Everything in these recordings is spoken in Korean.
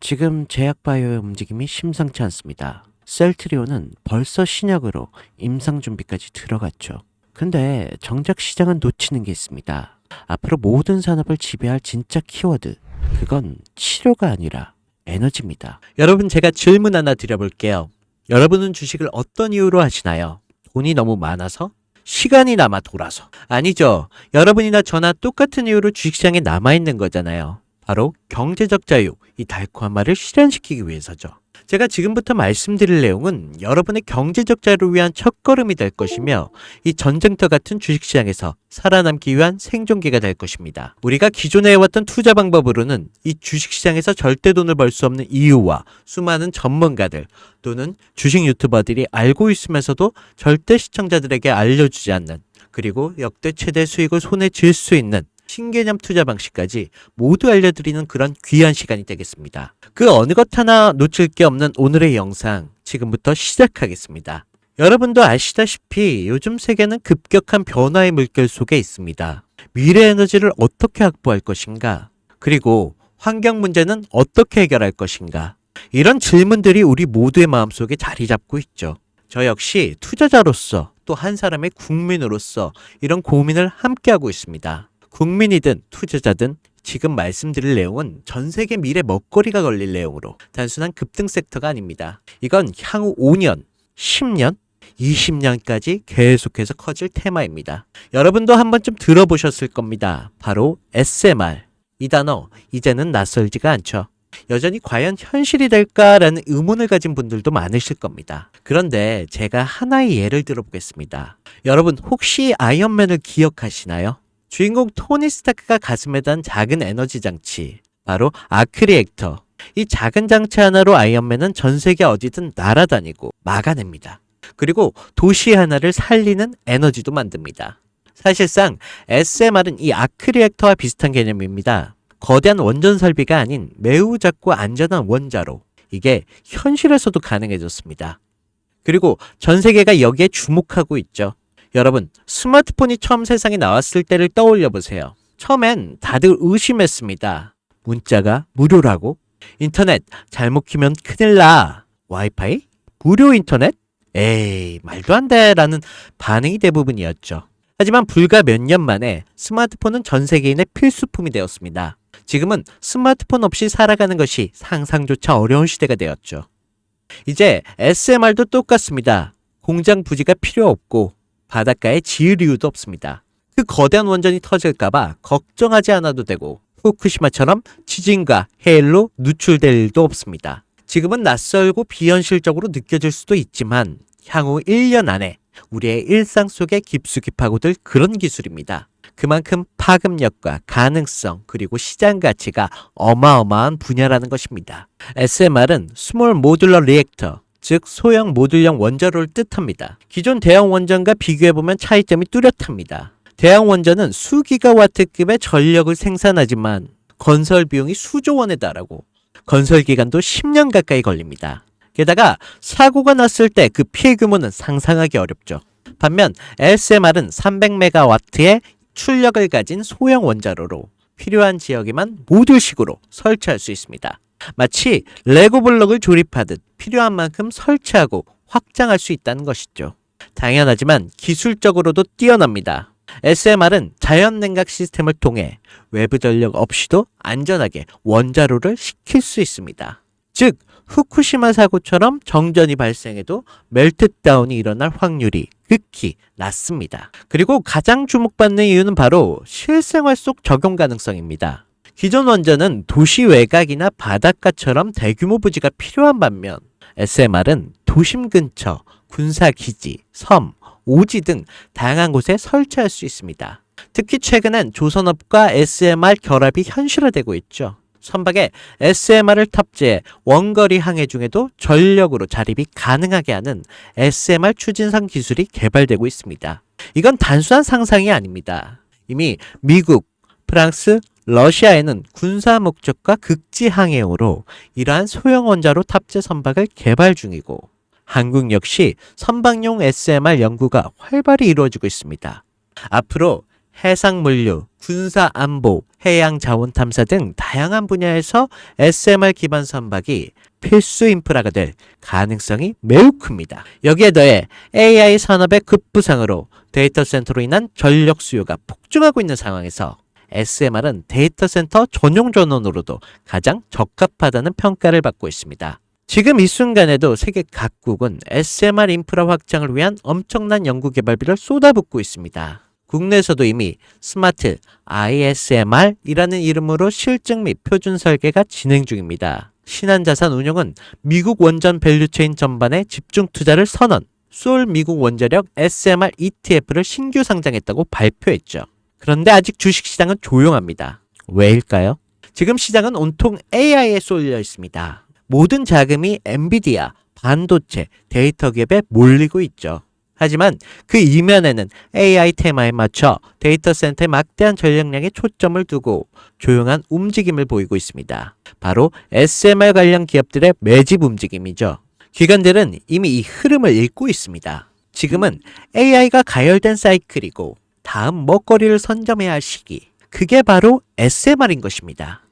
지금 제약바이오의 움직임이 심상치 않습니다. 셀트리온은 벌써 신약으로 임상 준비까지 들어갔죠. 근데 정작 시장은 놓치는 게 있습니다. 앞으로 모든 산업을 지배할 진짜 키워드. 그건 치료가 아니라 에너지입니다. 여러분, 제가 질문 하나 드려볼게요. 여러분은 주식을 어떤 이유로 하시나요? 돈이 너무 많아서? 시간이 남아 돌아서? 아니죠. 여러분이나 저나 똑같은 이유로 주식시장에 남아있는 거잖아요. 바로 경제적 자유, 이 달콤한 말을 실현시키기 위해서죠. 제가 지금부터 말씀드릴 내용은 여러분의 경제적 자유를 위한 첫걸음이 될 것이며, 이 전쟁터 같은 주식시장에서 살아남기 위한 생존기가 될 것입니다. 우리가 기존에 해왔던 투자 방법으로는 이 주식시장에서 절대 돈을 벌 수 없는 이유와 수많은 전문가들 또는 주식 유튜버들이 알고 있으면서도 절대 시청자들에게 알려주지 않는, 그리고 역대 최대 수익을 손에 쥘 수 있는 신개념 투자 방식까지 모두 알려드리는 그런 귀한 시간이 되겠습니다. 그 어느 것 하나 놓칠 게 없는 오늘의 영상, 지금부터 시작하겠습니다. 여러분도 아시다시피 요즘 세계는 급격한 변화의 물결 속에 있습니다. 미래 에너지를 어떻게 확보할 것인가? 그리고 환경 문제는 어떻게 해결할 것인가? 이런 질문들이 우리 모두의 마음속에 자리 잡고 있죠. 저 역시 투자자로서 또 한 사람의 국민으로서 이런 고민을 함께하고 있습니다. 국민이든 투자자든 지금 말씀드릴 내용은 전 세계 미래 먹거리가 걸릴 내용으로 단순한 급등 섹터가 아닙니다. 이건 향후 5년, 10년, 20년까지 계속해서 커질 테마입니다. 여러분도 한 번쯤 들어보셨을 겁니다. 바로 SMR. 이 단어 이제는 낯설지가 않죠. 여전히 과연 현실이 될까라는 의문을 가진 분들도 많으실 겁니다. 그런데 제가 하나의 예를 들어보겠습니다. 여러분, 혹시 아이언맨을 기억하시나요? 주인공 토니 스타크가 가슴에 단 작은 에너지 장치, 바로 아크 리액터. 이 작은 장치 하나로 아이언맨은 전 세계 어디든 날아다니고 막아냅니다. 그리고 도시 하나를 살리는 에너지도 만듭니다. 사실상 SMR은 이 아크 리액터와 비슷한 개념입니다. 거대한 원전 설비가 아닌 매우 작고 안전한 원자로, 이게 현실에서도 가능해졌습니다. 그리고 전 세계가 여기에 주목하고 있죠. 여러분, 스마트폰이 처음 세상에 나왔을 때를 떠올려 보세요. 처음엔 다들 의심했습니다. 문자가 무료라고? 인터넷 잘못 키면 큰일 나. 와이파이? 무료 인터넷? 에이, 말도 안 돼 라는 반응이 대부분이었죠. 하지만 불과 몇 년 만에 스마트폰은 전 세계인의 필수품이 되었습니다. 지금은 스마트폰 없이 살아가는 것이 상상조차 어려운 시대가 되었죠. 이제 SMR도 똑같습니다. 공장 부지가 필요 없고 바닷가에 지을 이유도 없습니다. 그 거대한 원전이 터질까봐 걱정하지 않아도 되고, 후쿠시마처럼 지진과 해일로 누출될 일도 없습니다. 지금은 낯설고 비현실적으로 느껴질 수도 있지만 향후 1년 안에 우리의 일상 속에 깊숙이 파고들 그런 기술입니다. 그만큼 파급력과 가능성 그리고 시장 가치가 어마어마한 분야라는 것입니다. SMR은 스몰 모듈러 리액터, 즉 소형 모듈형 원자로를 뜻합니다. 기존 대형 원전과 비교해보면 차이점이 뚜렷합니다. 대형 원전은 수기가와트급의 전력을 생산하지만 건설 비용이 수조 원에 달하고 건설 기간도 10년 가까이 걸립니다. 게다가 사고가 났을 때 그 피해 규모는 상상하기 어렵죠. 반면 SMR은 300메가와트의 출력을 가진 소형 원자로로 필요한 지역에만 모듈식으로 설치할 수 있습니다. 마치 레고 블록을 조립하듯 필요한 만큼 설치하고 확장할 수 있다는 것이죠. 당연하지만 기술적으로도 뛰어납니다. SMR은 자연 냉각 시스템을 통해 외부 전력 없이도 안전하게 원자로를 식힐 수 있습니다. 즉, 후쿠시마 사고처럼 정전이 발생해도 멜트다운이 일어날 확률이 극히 낮습니다. 그리고 가장 주목받는 이유는 바로 실생활 속 적용 가능성입니다. 기존 원전은 도시 외곽이나 바닷가처럼 대규모 부지가 필요한 반면 SMR은 도심 근처, 군사기지, 섬, 오지 등 다양한 곳에 설치할 수 있습니다. 특히 최근엔 조선업과 SMR 결합이 현실화되고 있죠. 선박에 SMR을 탑재해 원거리 항해 중에도 전력으로 자립이 가능하게 하는 SMR 추진선 기술이 개발되고 있습니다. 이건 단순한 상상이 아닙니다. 이미 미국, 프랑스, 러시아에는 군사 목적과 극지 항해용으로 이러한 소형 원자로 탑재 선박을 개발 중이고, 한국 역시 선박용 SMR 연구가 활발히 이루어지고 있습니다. 앞으로 해상물류, 군사안보, 해양 자원 탐사 등 다양한 분야에서 SMR 기반 선박이 필수 인프라가 될 가능성이 매우 큽니다. 여기에 더해 AI 산업의 급부상으로 데이터 센터로 인한 전력 수요가 폭증하고 있는 상황에서 SMR은 데이터 센터 전용 전원으로도 가장 적합하다는 평가를 받고 있습니다. 지금 이 순간에도 세계 각국은 SMR 인프라 확장을 위한 엄청난 연구개발비를 쏟아붓고 있습니다. 국내에서도 이미 스마트 ISMR이라는 이름으로 실증 및 표준 설계가 진행 중입니다. 신한자산 운용은 미국 원전 밸류체인 전반에 집중 투자를 선언, 솔 미국 원자력 SMR ETF를 신규 상장했다고 발표했죠. 그런데 아직 주식시장은 조용합니다. 왜일까요? 지금 시장은 온통 AI에 쏠려 있습니다. 모든 자금이 엔비디아, 반도체, 데이터 기업에 몰리고 있죠. 하지만 그 이면에는 AI 테마에 맞춰 데이터 센터에 막대한 전력량에 초점을 두고 조용한 움직임을 보이고 있습니다. 바로 SMR 관련 기업들의 매집 움직임이죠. 기관들은 이미 이 흐름을 읽고 있습니다. 지금은 AI가 가열된 사이클이고 다음 먹거리를 선점해야 할 시기. 그게 바로 SMR인 것입니다.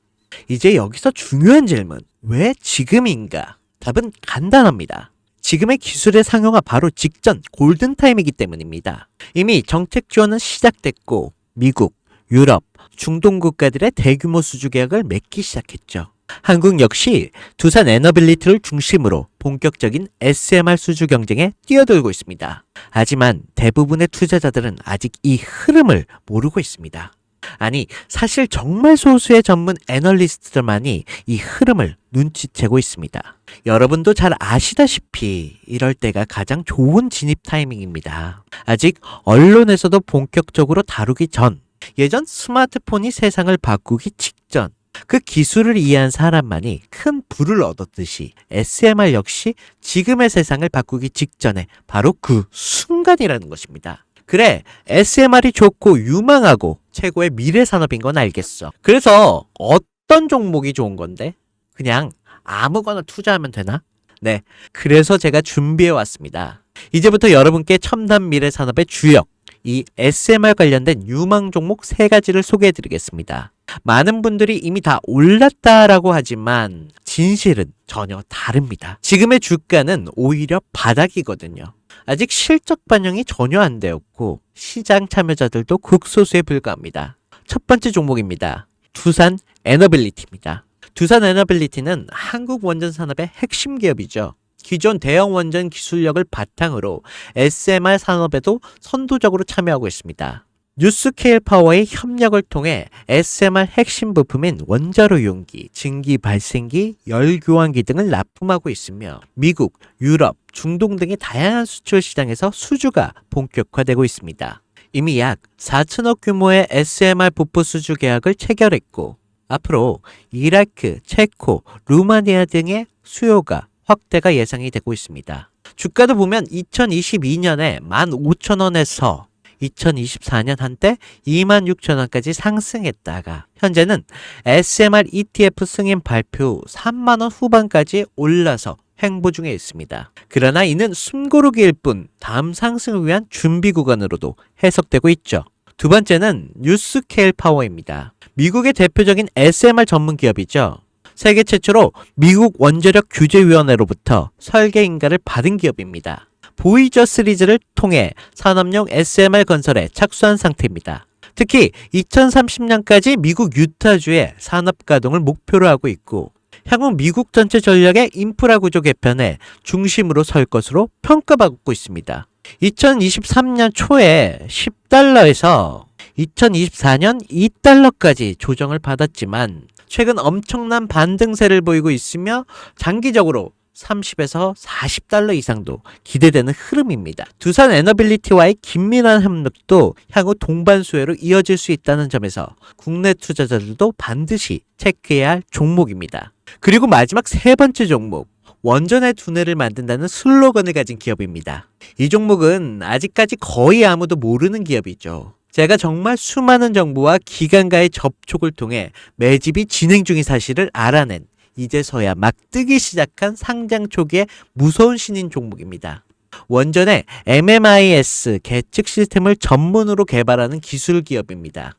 이제 여기서 중요한 질문. 왜 지금인가? 답은 간단합니다. 지금의 기술의 상용화 바로 직전 골든타임이기 때문입니다. 이미 정책 지원은 시작됐고 미국, 유럽, 중동 국가들의 대규모 수주 계약을 맺기 시작했죠. 한국 역시 두산 에너빌리티를 중심으로 본격적인 SMR 수주 경쟁에 뛰어들고 있습니다. 하지만 대부분의 투자자들은 아직 이 흐름을 모르고 있습니다. 아니, 사실 정말 소수의 전문 애널리스트들만이 이 흐름을 눈치채고 있습니다. 여러분도 잘 아시다시피 이럴 때가 가장 좋은 진입 타이밍입니다. 아직 언론에서도 본격적으로 다루기 전, 예전 스마트폰이 세상을 바꾸기 직전, 그 기술을 이해한 사람만이 큰 부를 얻었듯이 SMR 역시 지금의 세상을 바꾸기 직전에 바로 그 순간이라는 것입니다. 그래, SMR이 좋고 유망하고 최고의 미래 산업인 건 알겠어. 그래서 어떤 종목이 좋은 건데? 그냥 아무거나 투자하면 되나? 네, 그래서 제가 준비해 왔습니다. 이제부터 여러분께 첨단 미래 산업의 주역, 이 SMR 관련된 유망 종목 3가지를 소개해 드리겠습니다. 많은 분들이 이미 다 올랐다라고 하지만 진실은 전혀 다릅니다. 지금의 주가는 오히려 바닥이거든요. 아직 실적 반영이 전혀 안 되었고 시장 참여자들도 극소수에 불과합니다. 첫 번째 종목입니다. 두산 에너빌리티입니다. 두산 에너빌리티는 한국 원전 산업의 핵심 기업이죠. 기존 대형 원전 기술력을 바탕으로 SMR 산업에도 선도적으로 참여하고 있습니다. 뉴스케일 파워의 협력을 통해 SMR 핵심 부품인 원자로 용기, 증기 발생기, 열 교환기 등을 납품하고 있으며 미국, 유럽, 중동 등의 다양한 수출 시장에서 수주가 본격화되고 있습니다. 이미 약 4천억 규모의 SMR 부품 수주 계약을 체결했고 앞으로 이라크, 체코, 루마니아 등의 수요가 확대가 예상이 되고 있습니다. 주가도 보면 2022년에 15,000원에서 2024년 한때 26,000원까지 상승했다가 현재는 SMR ETF 승인 발표 후 3만원 후반까지 올라서 횡보 중에 있습니다. 그러나 이는 숨고르기일 뿐 다음 상승을 위한 준비 구간으로도 해석되고 있죠. 두 번째는 뉴스케일 파워입니다. 미국의 대표적인 SMR 전문 기업이죠. 세계 최초로 미국 원자력 규제위원회로부터 설계 인가를 받은 기업입니다. 보이저 시리즈를 통해 산업용 SMR 건설에 착수한 상태입니다. 특히 2030년까지 미국 유타주의 산업 가동을 목표로 하고 있고 향후 미국 전체 전력의 인프라 구조 개편에 중심으로 설 것으로 평가받고 있습니다. 2023년 초에 10달러에서 2024년 2달러까지 조정을 받았지만 최근 엄청난 반등세를 보이고 있으며 장기적으로 30에서 40달러 이상도 기대되는 흐름입니다. 두산 에너빌리티와의 긴밀한 협력도 향후 동반 수혜로 이어질 수 있다는 점에서 국내 투자자들도 반드시 체크해야 할 종목입니다. 그리고 마지막 3번째 종목, 원전의 두뇌를 만든다는 슬로건을 가진 기업입니다. 이 종목은 아직까지 거의 아무도 모르는 기업이죠. 제가 정말 수많은 정부와 기관과의 접촉을 통해 매집이 진행 중인 사실을 알아낸 이제서야 막 뜨기 시작한 상장 초기의 무서운 신인 종목입니다. 원전의 MMIS 계측 시스템을 전문으로 개발하는 기술 기업입니다.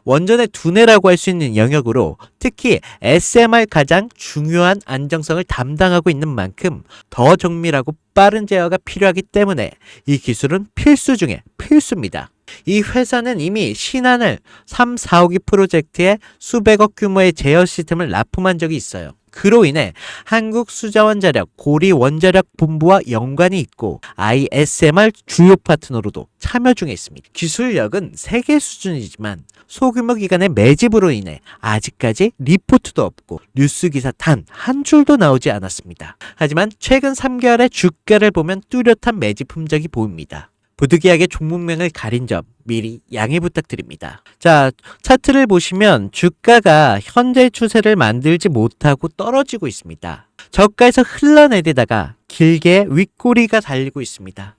원전의 두뇌라고 할 수 있는 영역으로 특히 SMR 가장 중요한 안정성을 담당하고 있는 만큼 더 정밀하고 빠른 제어가 필요하기 때문에 이 기술은 필수 중에 필수입니다. 이 회사는 이미 신한을 3, 4호기 프로젝트에 수백억 규모의 제어 시스템을 납품한 적이 있어요. 그로 인해 한국수자원자력 고리원자력본부와 연관이 있고 ISMR 주요 파트너로도 참여 중에 있습니다. 기술력은 세계 수준이지만 소규모 기관의 매집으로 인해 아직까지 리포트도 없고 뉴스 기사 단 한 줄도 나오지 않았습니다. 하지만 최근 3개월의 주가를 보면 뚜렷한 매집 흔적이 보입니다. 부득이하게 종목명을 가린 점 미리 양해 부탁드립니다. 자, 차트를 보시면 주가가 현재 추세를 만들지 못하고 떨어지고 있습니다. 저가에서 흘러내리다가 길게 윗꼬리가 달리고 있습니다.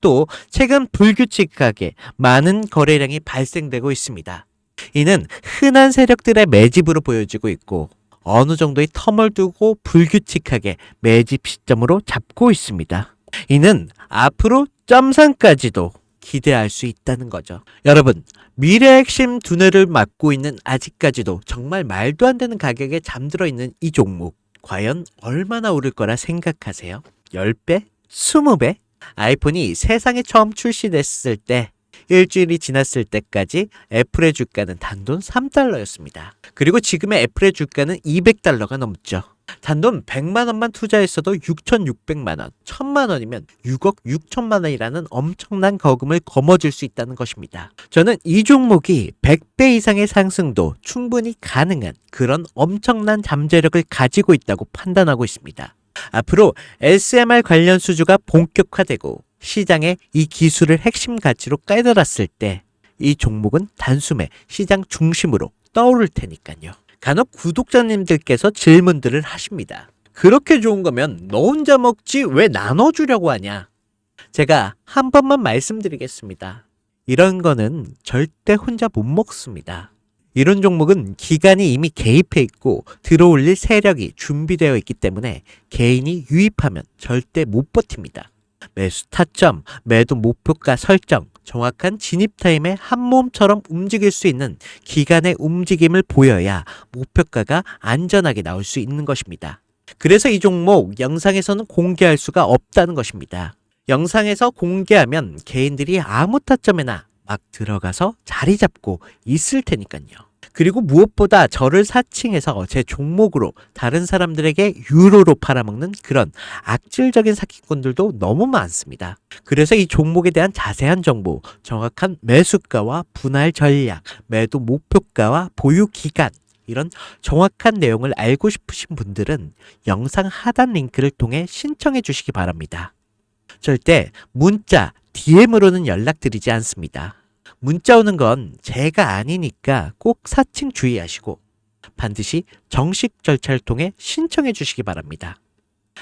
또 최근 불규칙하게 많은 거래량이 발생되고 있습니다. 이는 흔한 세력들의 매집으로 보여지고 있고 어느 정도의 텀을 두고 불규칙하게 매집 시점으로 잡고 있습니다. 이는 앞으로 점상까지도 기대할 수 있다는 거죠. 여러분, 미래 핵심 두뇌를 맡고 있는 아직까지도 정말 말도 안 되는 가격에 잠들어 있는 이 종목 과연 얼마나 오를 거라 생각하세요? 10배? 20배? 아이폰이 세상에 처음 출시됐을 때 일주일이 지났을 때까지 애플의 주가는 단돈 3달러였습니다. 그리고 지금의 애플의 주가는 200달러가 넘죠. 단돈 100만 원만 투자했어도 6,600만 원, 1,000만 원이면 6억 6천만 원이라는 엄청난 거금을 거머쥘 수 있다는 것입니다. 저는 이 종목이 100배 이상의 상승도 충분히 가능한 그런 엄청난 잠재력을 가지고 있다고 판단하고 있습니다. 앞으로 SMR 관련 수주가 본격화되고 시장에 이 기술을 핵심 가치로 깨달았을 때 이 종목은 단숨에 시장 중심으로 떠오를 테니까요. 간혹 구독자님들께서 질문들을 하십니다. 그렇게 좋은 거면 너 혼자 먹지 왜 나눠주려고 하냐? 제가 한 번만 말씀드리겠습니다. 이런 거는 절대 혼자 못 먹습니다. 이런 종목은 기관이 이미 개입해 있고 들어올릴 세력이 준비되어 있기 때문에 개인이 유입하면 절대 못 버팁니다. 매수 타점, 매도 목표가 설정, 정확한 진입 타임에 한 몸처럼 움직일 수 있는 기관의 움직임을 보여야 목표가가 안전하게 나올 수 있는 것입니다. 그래서 이 종목 영상에서는 공개할 수가 없다는 것입니다. 영상에서 공개하면 개인들이 아무 타점에나 막 들어가서 자리 잡고 있을 테니까요. 그리고 무엇보다 저를 사칭해서 제 종목으로 다른 사람들에게 유로로 팔아먹는 그런 악질적인 사기꾼들도 너무 많습니다. 그래서 이 종목에 대한 자세한 정보, 정확한 매수가와 분할 전략, 매도 목표가와 보유 기간, 이런 정확한 내용을 알고 싶으신 분들은 영상 하단 링크를 통해 신청해 주시기 바랍니다. 절대 문자, DM으로는 연락드리지 않습니다. 문자 오는 건 제가 아니니까 꼭 사칭 주의하시고 반드시 정식 절차를 통해 신청해 주시기 바랍니다.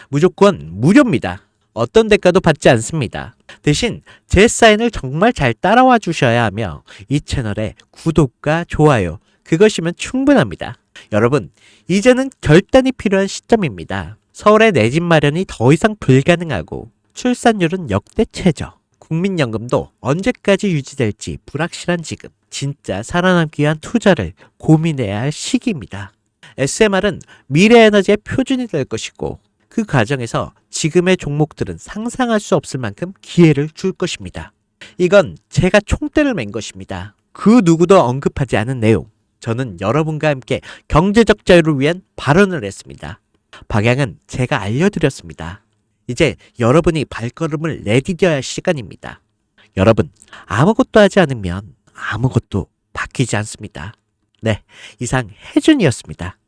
무조건 무료입니다. 어떤 대가도 받지 않습니다. 대신 제 사인을 정말 잘 따라와 주셔야 하며 이 채널에 구독과 좋아요 그것이면 충분합니다. 여러분, 이제는 결단이 필요한 시점입니다. 서울의 내 집 마련이 더 이상 불가능하고 출산율은 역대 최저. 국민연금도 언제까지 유지될지 불확실한 지금, 진짜 살아남기 위한 투자를 고민해야 할 시기입니다. SMR은 미래 에너지의 표준이 될 것이고 그 과정에서 지금의 종목들은 상상할 수 없을 만큼 기회를 줄 것입니다. 이건 제가 총대를 맨 것입니다. 그 누구도 언급하지 않은 내용. 저는 여러분과 함께 경제적 자유를 위한 발언을 했습니다. 방향은 제가 알려드렸습니다. 이제 여러분이 발걸음을 내디뎌야 할 시간입니다. 여러분, 아무것도 하지 않으면 아무것도 바뀌지 않습니다. 네, 이상 혜준이었습니다.